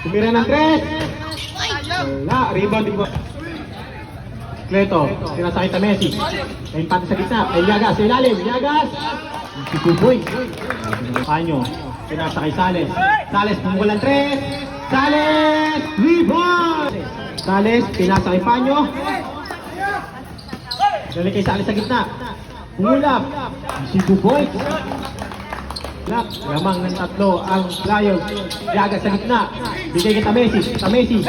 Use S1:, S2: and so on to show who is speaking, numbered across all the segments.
S1: Tumira ng 3. Wala, rebound din po. Kleto, sinasakay sa Messi. May pati sa gitna, ay Yagas, sa ilalim, Yagas. Si Kuboy. Panyo, sinasakay Sales. Sales, pumukulan 3. Sales, rebound. Sales, sinasakay Panyo. Dali kay Sales sa gitna. Pumulap, si Kuboy. Lamang ng 3 ang Lions. Yagas sa gitna. Bigay kita Messi.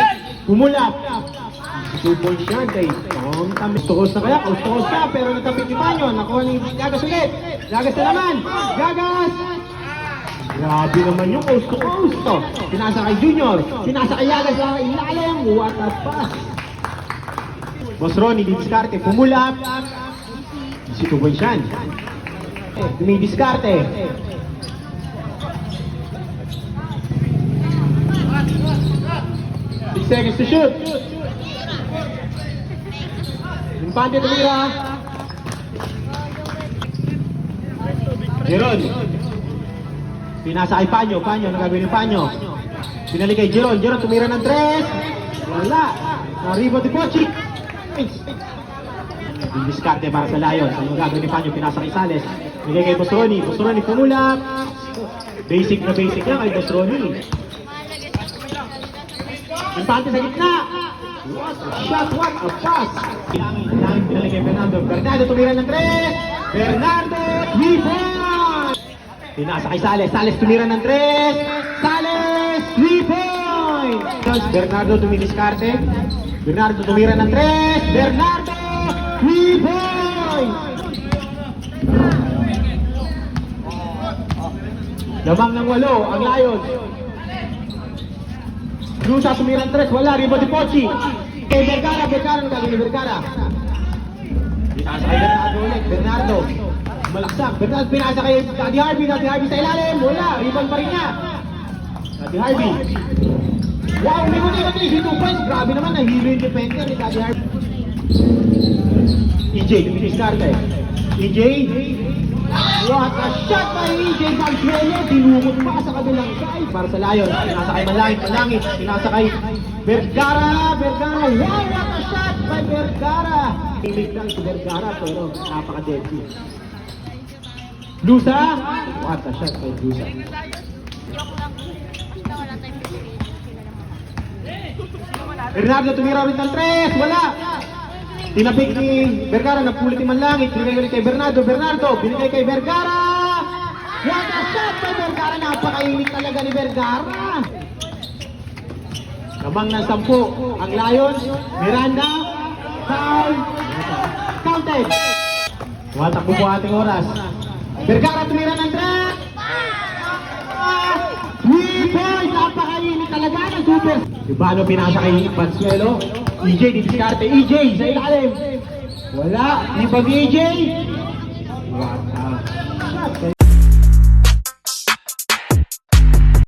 S1: Pumulap. 2 points yan kay Ustos na kaya, Ustos ka, pero natapit ni Panyo. Nakuha ni Yagas ulit. Yagas na naman. Yagas! Grabe naman yung Usto. Pinasa kay Junior. Pinasa kay Yagas sa ilalim. What a pass. Boss Ronnie, didiskarte. Pumulap. Si 2 points yan. Dumidiskarte. 6 seconds to shoot. Impante tumira. Jeron. Pinasa kay Panyo. Ano gagawin ni Panyo? Pinali kay Jeron. Tumira ng 3. Wala. Na-rebound ni Pochi. Yung diskarte para sa Lions. Ano gagawin ni Panyo? Pinasa kay Sales. Bigay kay Boss Ronnie. Pumulap. Basic na basic yan kay Boss Ronnie. Impante sa gitna. What a shot, what a pass. Langit pinali kay Bernardo tumira ng 3. Bernardo, 3 points. Pinasa kay Sales tumira ng 3. Sales, 3 points. Bernardo tumidiskarte. Bernardo tumira ng 3. Bernardo, 3 points. Lamang ng 8 ang Lions. Lusa tumira ng 3. Wala, rebound ni Pochi. Kay Vergara, ang gagawin ni Vergara. Pinasa kay Bernardo ulit. Bernardo. Malaksak. Bernardo pinasa kay Daddy Harvey sa ilalim. Wala, rebound pa rin niya. Daddy Harvey. Wow, may muna 2 points. Grabe naman, nahilo yung defender ni Daddy Harvey. EJ, dumidiskarte. EJ. What a shot by EJ Bansuelo. Dinumot pa sa kabilang side. Para sa Lions. Pinasa kay Malangit. Pinasa kay Vergara. Wow, what a shot by Vergara. Pilit lang si Vergara pero napaka-deadly. Lusa. What a shot by Lusa. Bernardo tumira ulit ng 3. Wala. Tinapik ni Vergara, napulit ni Manlangit. Binigay ulit kay Bernardo. Binigay kay Vergara. What a shot by Vergara. Napakainit talaga ni Vergara. Lamang ng 10 ang Lions. Miranda. Foul. Counted. Watak po ating oras. Vergara tumira ng 3. 3 points. Napakainit talaga ng super. Ibano pinasa kay Bansuelo. EJ didiskarte. EJ sa ilalim. Wala. Ibang EJ.